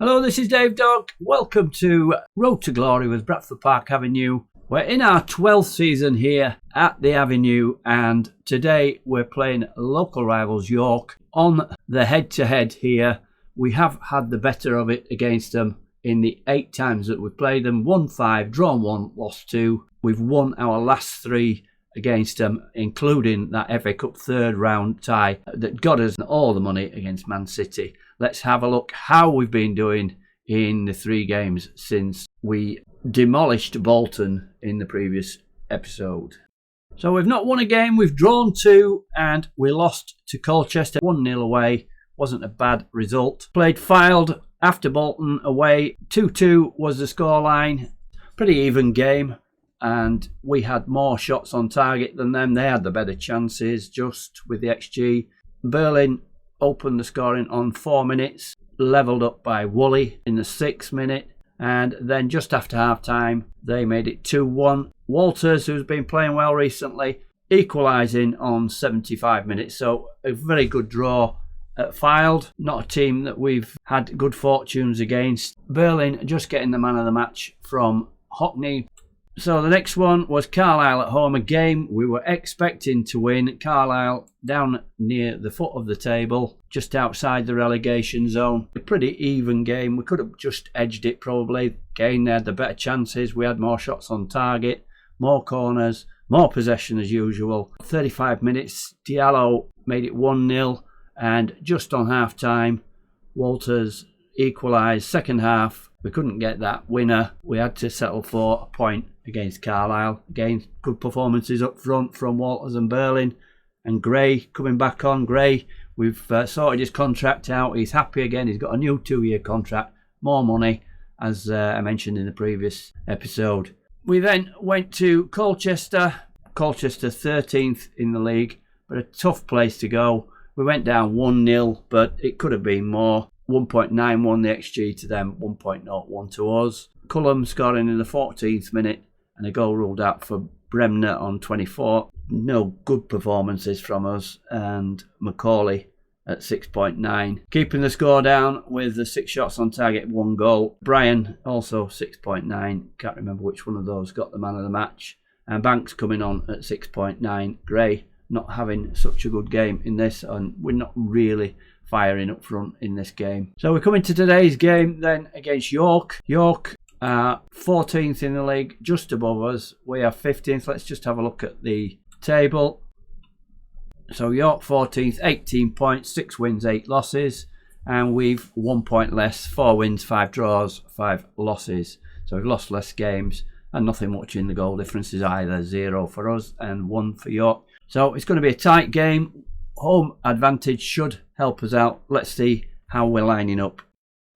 Hello, this is Dave Dog. Welcome to Road to Glory with Bradford Park Avenue. We're in our 12th season here at the Avenue, and today we're playing local rivals York on the head-to-head here. We have had the better of it against them in the 8 times that we've played them. Won 5, drawn 1, lost 2. We've won our last 3 against them, including that FA Cup third round tie that got us all the money against Man City. Let's have a look how we've been doing in the 3 games since we demolished Bolton in the previous episode. So we've not won a game, we've drawn 2 and we lost to Colchester 1-0 away. Wasn't a bad result. Played Fylde after Bolton away. 2-2 was the scoreline. Pretty even game. And we had more shots on target than them. They had the better chances just with the XG. Berlin opened the scoring on 4 minutes, levelled up by Woolley in the 6th minute, and then just after half time they made it 2-1. Walters, who's been playing well recently, equalising on 75 minutes, so a very good draw at Fylde. Not a team that we've had good fortunes against. Berlin just getting the man of the match from Hockney. So the next one was Carlisle at home, a game we were expecting to win. Carlisle down near the foot of the table, just outside the relegation zone. A pretty even game. We could have just edged it probably. Again, they had the better chances. We had more shots on target, more corners, more possession as usual. 35 minutes, Diallo made it 1-0, and just on half time, Walters equalised. Second half, we couldn't get that winner. We had to settle for a point against Carlisle. Again, good performances up front from Walters and Berlin. And Gray coming back on. Gray, we've sorted his contract out. He's happy again. He's got a new 2-year contract. More money, as I mentioned in the previous episode. We then went to Colchester. Colchester 13th in the league, but a tough place to go. We went down 1-0, but it could have been more. 1.91 the XG to them, 1.01 to us. Cullum scoring in the 14th minute and a goal ruled out for Bremner on 24. No good performances from us. And Macaulay at 6.9. Keeping the score down with the 6 shots on target, 1 goal. Bryan also 6.9. Can't remember which one of those got the man of the match. And Banks coming on at 6.9. Gray not having such a good game in this, and we're not really firing up front in this game. So we come into today's game then against York. York are 14th in the league, just above us. We are 15th. Let's just have a look at the table. So York 14th, 18 points, 6 wins, 8 losses. And we've 1 point less, 4 wins, 5 draws, 5 losses. So we've lost less games and nothing much in the goal differences either. 0 for us and 1 for York. So it's going to be a tight game. Home advantage should help us out. Let's see how we're lining up.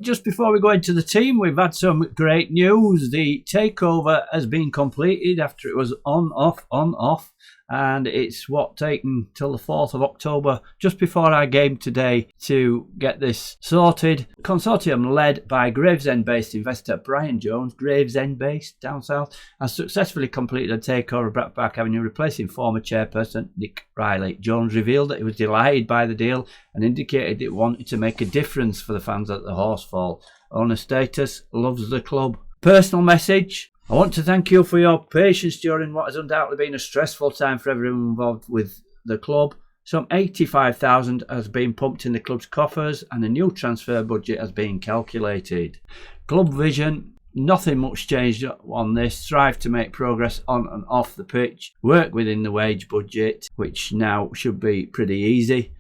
Just before we go into the team, we've had some great news. The takeover has been completed after it was on, off. And it's taken till the 4th of October, just before our game today, to get this sorted. Consortium led by Gravesend-based investor Brian Jones, Gravesend-based down south, has successfully completed a takeover of Bradford Park Avenue, replacing former chairperson Nick Riley. Jones revealed that he was delighted by the deal and indicated it wanted to make a difference for the fans at the Horsefall. Owner status, loves the club. Personal message: I want to thank you for your patience during what has undoubtedly been a stressful time for everyone involved with the club. Some $85,000 has been pumped in the club's coffers and a new transfer budget has been calculated. Club vision: nothing much changed on this. Strive to make progress on and off the pitch. Work within the wage budget, which now should be pretty easy.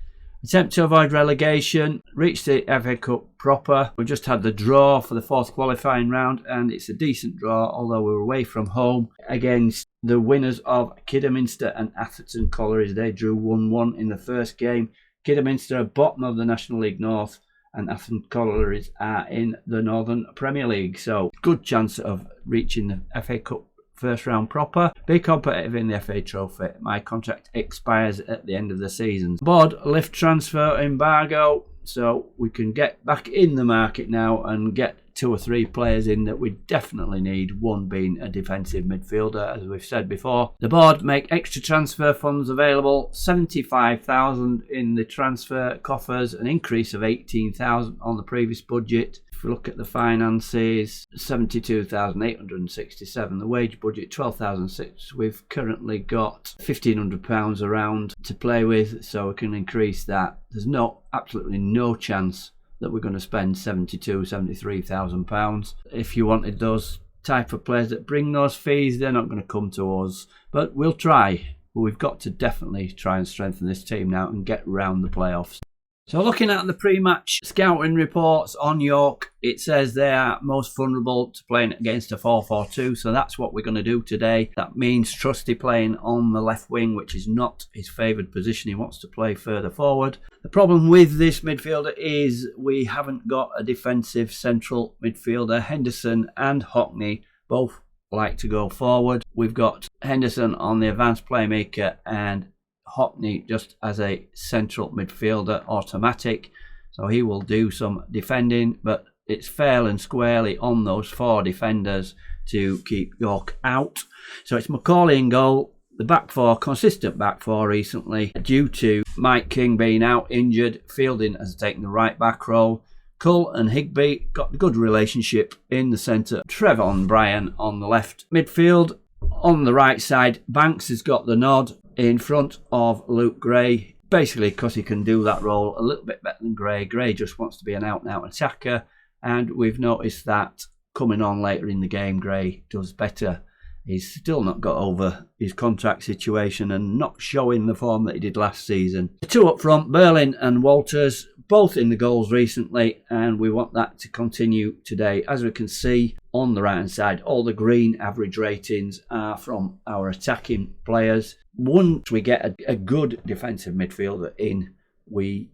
Attempt to avoid relegation. Reach the FA Cup proper. We just had the draw for the 4th qualifying round, and it's a decent draw, although we were away from home against the winners of Kidderminster and Atherton Collieries. They drew 1-1 in the first game. Kidderminster are bottom of the National League North, and Atherton Collieries are in the Northern Premier League. So good chance of reaching the FA Cup first round proper. Be competitive in the FA Trophy. My contract expires at the end of the season. Board lift transfer embargo, so we can get back in the market now and get 2 or 3 players in that we definitely need, one being a defensive midfielder, as we've said before. The board make extra transfer funds available, 75,000 in the transfer coffers, an increase of 18,000 on the previous budget. If we look at the finances, 72,867. The wage budget, 12,006. We've currently got £1,500 around to play with, so we can increase that. There's absolutely no chance that we're going to spend £73,000. If you wanted those type of players that bring those fees, they're not going to come to us, but we'll try. But we've got to definitely try and strengthen this team now and get round the playoffs. So looking at the pre-match scouting reports on York, it says they are most vulnerable to playing against a 4-4-2. So that's what we're going to do today. That means Trusty playing on the left wing, which is not his favoured position. He wants to play further forward. The problem with this midfielder is we haven't got a defensive central midfielder. Henderson and Hockney both like to go forward. We've got Henderson on the advanced playmaker and Hockney just as a central midfielder automatic, so he will do some defending, but it's fair and squarely on those 4 defenders to keep York out. So it's Macaulay in goal. The back 4, consistent back 4 recently, due to Mike King being out injured. Fielding has taken the right back role. Cull and Higby got a good relationship in the centre. Trevon Bryan on the left midfield. On the right side, Banks has got the nod in front of Luke Gray, basically because he can do that role a little bit better than Gray. Gray just wants to be an out-and-out attacker, and we've noticed that coming on later in the game, Gray does better. He's still not got over his contract situation and not showing the form that he did last season. The 2 up front, Berlin and Walters, both in the goals recently, and we want that to continue today. As we can see on the right hand side, all the green average ratings are from our attacking players. Once we get a good defensive midfielder in, we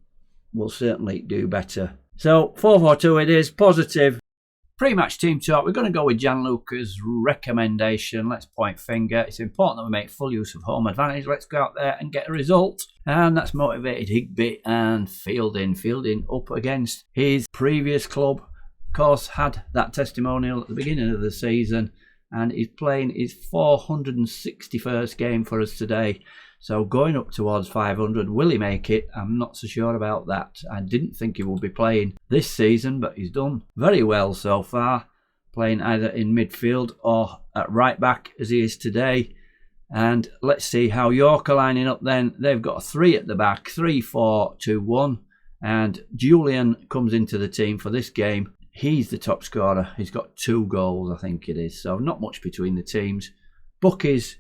will certainly do better. So 4-4-2 it is, positive. Pre-match team talk, we're going to go with Gianluca's recommendation. Let's point finger. It's important that we make full use of home advantage. Let's go out there and get a result. And that's motivated Higby and Fielding. Fielding up against his previous club. Of course, had that testimonial at the beginning of the season. And he's playing his 461st game for us today. So going up towards 500, will he make it? I'm not so sure about that. I didn't think he would be playing this season, but he's done very well so far, playing either in midfield or at right back as he is today. And let's see how York are lining up then. They've got 3 at the back, 3-4-2-1, and Julian comes into the team for this game. He's the top scorer. He's got 2 goals, I think it is, so not much between the teams. Bookies,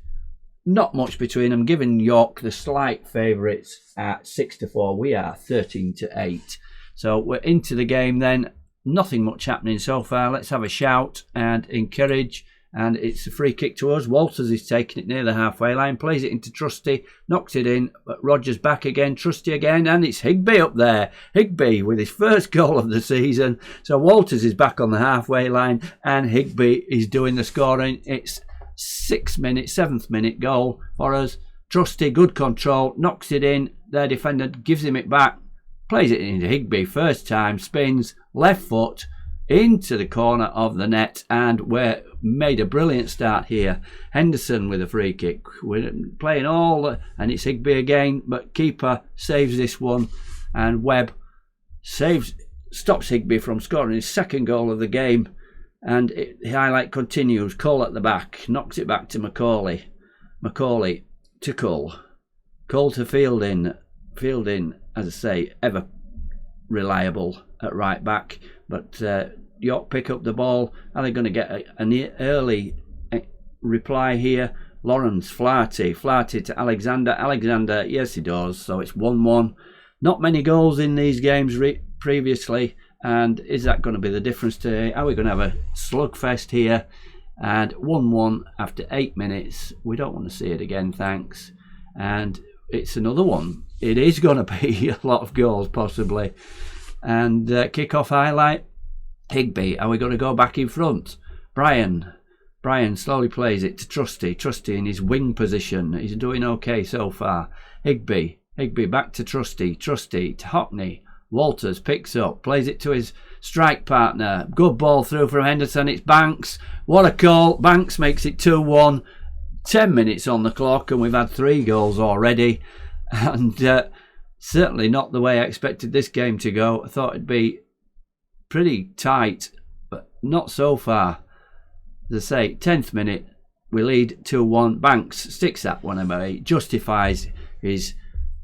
not much between them, giving York the slight favourites at 6-4. We are 13-8. So we're into the game then. Nothing much happening so far. Let's have a shout and encourage. And it's a free kick to us. Walters is taking it near the halfway line. Plays it into Trusty. Knocks it in. But Rogers back again. Trusty again. And it's Higby up there. Higby with his first goal of the season. So Walters is back on the halfway line. And Higby is doing the scoring. It's 7th minute goal for us. Trusty, good control, knocks it in. Their defender gives him it back, plays it into Higby first time, spins left foot into the corner of the net, and we're made a brilliant start here. Henderson with a free kick. We're playing and it's Higby again, but keeper saves this one, and Webb stops Higby from scoring his 2nd goal of the game. And the highlight continues. Cull at the back. Knocks it back to Macaulay. Macaulay to Cull. Cull to Fielding. Fielding, as I say, ever reliable at right back. But York pick up the ball. Are they going to get an early reply here? Lawrence, Flaherty to Alexander. Alexander, yes he does. So it's 1-1. Not many goals in these games previously. And is that going to be the difference today? Are we going to have a slugfest here? And 1-1 after 8 minutes. We don't want to see it again, thanks. And it's another one. It is going to be a lot of goals, possibly. And kick-off highlight. Higby, are we going to go back in front? Brian slowly plays it to Trusty. Trusty in his wing position. He's doing okay so far. Higby back to Trusty. Trusty to Hockney. Walters picks up, plays it to his strike partner. Good ball through from Henderson. It's Banks. What a call. Banks makes it 2-1. 10 minutes on the clock and we've had 3 goals already. And certainly not the way I expected this game to go. I thought it'd be pretty tight, but not so far. As I say, 10th minute, we lead 2-1. Banks sticks that one away, justifies his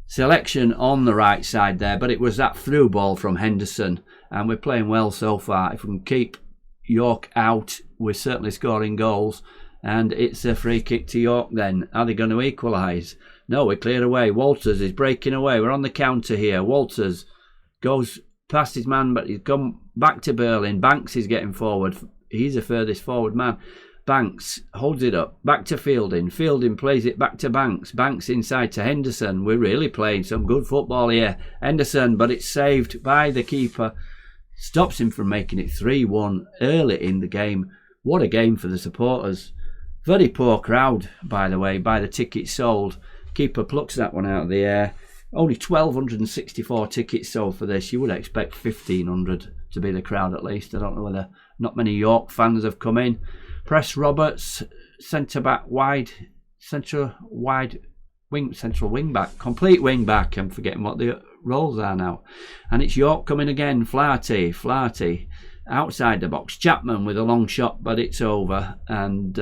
selection on the right side there, but it was that through ball from Henderson, and we're playing well so far. If we can keep York out, we're certainly scoring goals, and it's a free kick to York then. Are they going to equalise? No, we clear away. Walters is breaking away. We're on the counter here. Walters goes past his man, but he's gone back to Berlin. Banks is getting forward. He's the furthest forward man. Banks holds it up. Back to Fielding. Fielding plays it back to Banks. Banks inside to Henderson. We're really playing some good football here. Henderson, but it's saved by the keeper. Stops him from making it 3-1 early in the game. What a game for the supporters. Very poor crowd, by the way, by the tickets sold. Keeper plucks that one out of the air. Only 1,264 tickets sold for this. You would expect 1,500 to be the crowd at least. I don't know whether not many York fans have come in. Press Roberts, centre-back wide, central wing back, complete wing back. I'm forgetting what the roles are now. And it's York coming again. Flaherty, outside the box. Chapman with a long shot, but it's over. And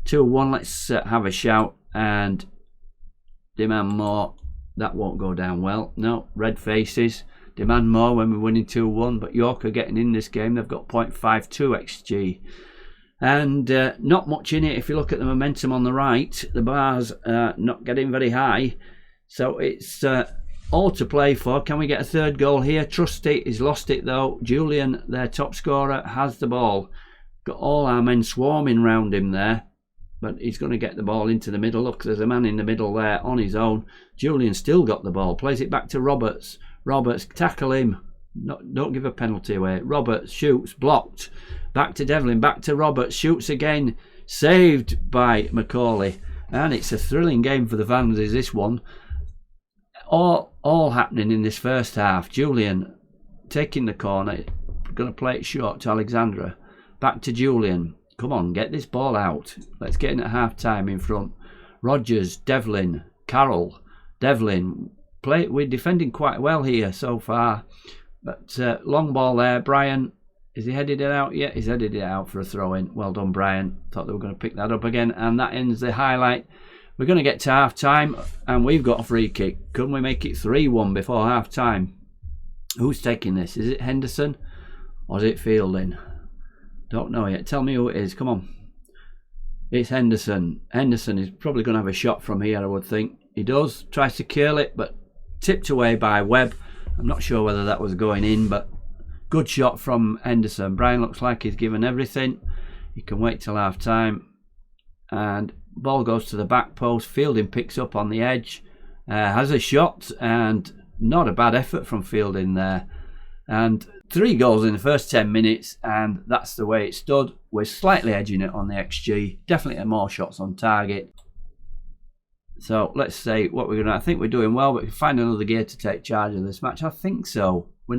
2-1, let's have a shout and demand more. That won't go down well. No, red faces. Demand more when we're winning 2-1, but York are getting in this game. They've got 0.52 XG. And not much in it. If you look at the momentum on the right, the bars are not getting very high. So it's all to play for. Can we get a third goal here? Trusty, he's lost it though. Julian, their top scorer, has the ball. Got all our men swarming round him there. But he's going to get the ball into the middle. Look, there's a man in the middle there on his own. Julian still got the ball. Plays it back to Roberts. Roberts, tackle him. Don't give a penalty away. Roberts shoots, blocked. Back to Devlin, back to Roberts. Shoots again. Saved by Macaulay. And it's a thrilling game for the fans, is this one. All happening in this first half. Julian taking the corner. Going to play it short to Alexandra. Back to Julian. Come on, get this ball out. Let's get in at half time in front. Rogers, Devlin, Carroll, Devlin. We're defending quite well here so far. But long ball there. Brian, is he headed it out yet? He's headed it out for a throw-in. Well done, Brian. Thought they were going to pick that up again. And that ends the highlight. We're going to get to half time and we've got a free kick. Couldn't we make it 3-1 before half time? Who's taking this? Is it Henderson or is it Fielding? Don't know yet. Tell me who it is. Come on. It's Henderson. Henderson is probably going to have a shot from here, I would think. He does. Tries to curl it, but tipped away by Webb. I'm not sure whether that was going in, but good shot from Henderson. Brian looks like he's given everything. He can wait till half time. And ball goes to the back post. Fielding picks up on the edge. Has a shot, and not a bad effort from Fielding there. And 3 goals in the first 10 minutes, and that's the way it stood. We're slightly edging it on the XG. Definitely more shots on target. So let's say what we're going to. I think we're doing well, but we can find another gear to take charge of this match. I think so. We've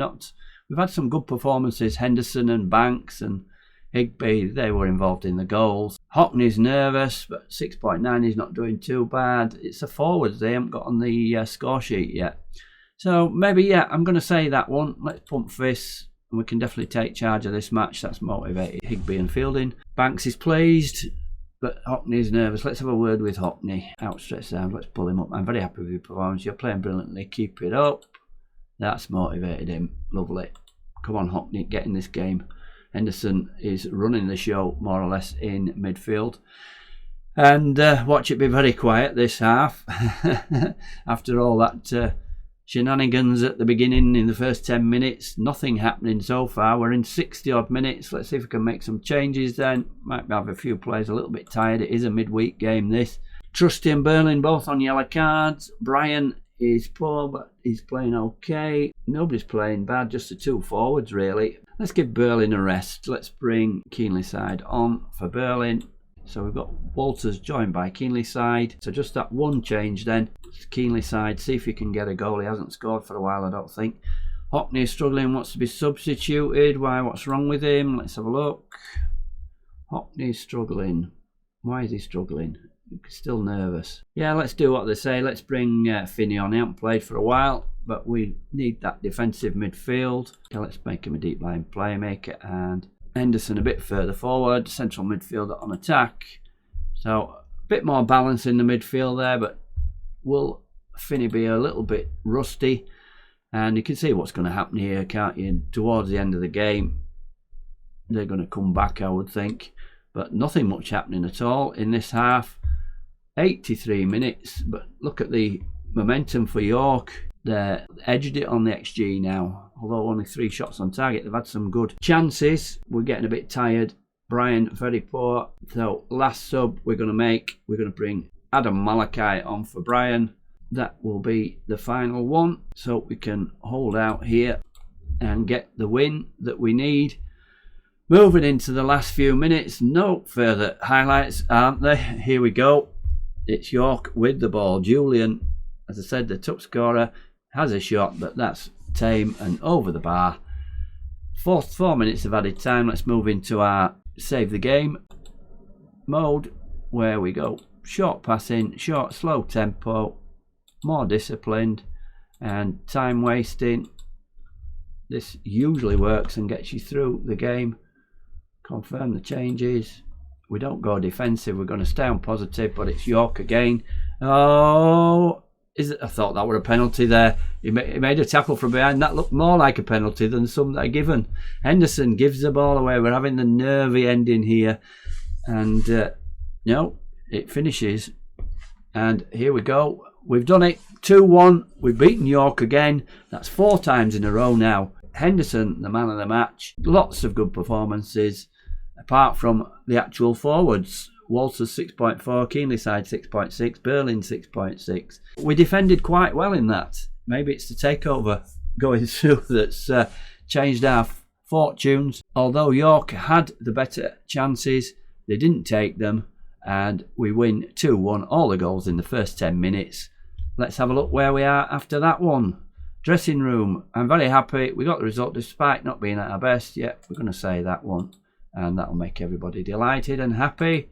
had some good performances. Henderson and Banks and Higby, they were involved in the goals. Hockney's nervous, but 6.9 is not doing too bad. It's the forwards they haven't got on the score sheet yet. So maybe, yeah, I'm going to say that one. Let's pump fists, and we can definitely take charge of this match. That's motivated Higby and Fielding. Banks is pleased, but Hockney is nervous. Let's have a word with Hockney. Outstretched arms, let's pull him up. I'm very happy with your performance. You're playing brilliantly. Keep it up. That's motivated him. Lovely. Come on, Hockney, get in this game. Henderson is running the show, more or less, in midfield. And watch it be very quiet this half. After all that shenanigans at the beginning in the first 10 minutes, nothing happening so far. We're in 60 odd minutes. Let's see if we can make some changes then. Might have a few players a little bit tired. It is a midweek game, this. Trusty and Berlin both on yellow cards. Brian is poor, but he's playing okay. Nobody's playing bad, just the 2 forwards really. Let's give Berlin a rest. Let's bring Keenly side on for Berlin. So we've got Walters joined by Keenly side. So just that one change then. Keenly side, see if he can get a goal. He hasn't scored for a while, I don't think. Hockney is struggling, wants to be substituted. Why? What's wrong with him? Let's have a look. Hockney is struggling. Why is he struggling? He's still nervous. Yeah, let's do what they say. Let's bring Finney on. He hasn't played for a while, but we need that defensive midfield. Okay, let's make him a deep line playmaker, and Henderson a bit further forward. Central midfielder on attack. So a bit more balance in the midfield there, but will Finney be a little bit rusty? And you can see what's going to happen here, can't you? Towards the end of the game, they're going to come back, I would think. But nothing much happening at all in this half. 83 minutes, but look at the momentum for York. They're edged it on the XG now, although only 3 shots on target. They've had some good chances. We're getting a bit tired. Brian, very poor. So last sub we're going to bring Adam Malachi on for Brian. That will be the final one, so we can hold out here and get the win that we need. Moving into the last few minutes, no further highlights, aren't there? Here we go. It's York with the ball. Julian, as I said, the top scorer, has a shot, but that's tame and over the bar. 4 minutes of added time. Let's move into our save the game mode, where we go. Short passing, short, slow tempo, more disciplined, and time wasting. This usually works and gets you through the game. Confirm the changes. We don't go defensive, we're going to stay on positive, but it's York again. Oh, is it? I thought that were a penalty there. He made a tackle from behind. That looked more like a penalty than some that are given. Henderson gives the ball away. We're having the nervy ending here. And no, it finishes. And here we go. We've done it. 2-1. We've beaten York again. That's 4 times in a row now. Henderson, the man of the match. Lots of good performances. Apart from the actual forwards, Walters 6.4, Keenlyside 6.6, Berlin 6.6. We defended quite well in that. Maybe it's the takeover going through that's changed our fortunes. Although York had the better chances, they didn't take them, and we win 2-1. All the goals in the first 10 minutes. Let's have a look where we are after that one. Dressing room. I'm very happy. We got the result despite not being at our best. Yeah, we're going to say that one. And that'll make everybody delighted and happy.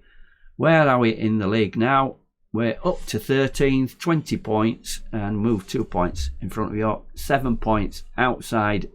Where are we in the league now? We're up to 13th, 20 points, and move 2 points in front of York. 7 points outside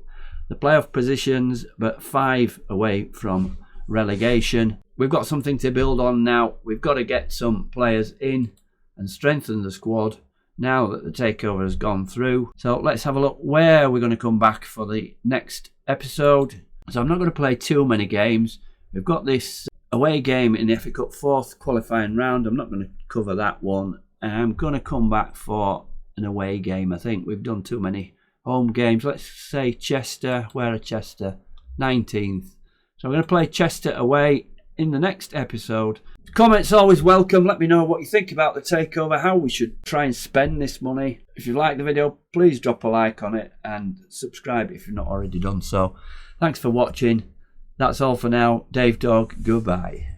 the playoff positions, but 5 away from relegation. We've got something to build on now. We've got to get some players in and strengthen the squad now that the takeover has gone through. So let's have a look where we're going to come back for the next episode. So I'm not going to play too many games. We've got this away game in the FA Cup 4th qualifying round. I'm not going to cover that one. I'm going to come back for an away game. I think we've done too many home games. Let's say Chester. Where are Chester? 19th. So I'm going to play Chester away in the next episode. Comments always welcome. Let me know what you think about the takeover, how we should try and spend this money. If you like the video, please drop a like on it and subscribe if you've not already done so. Thanks for watching. That's all for now. Dave Dog, goodbye.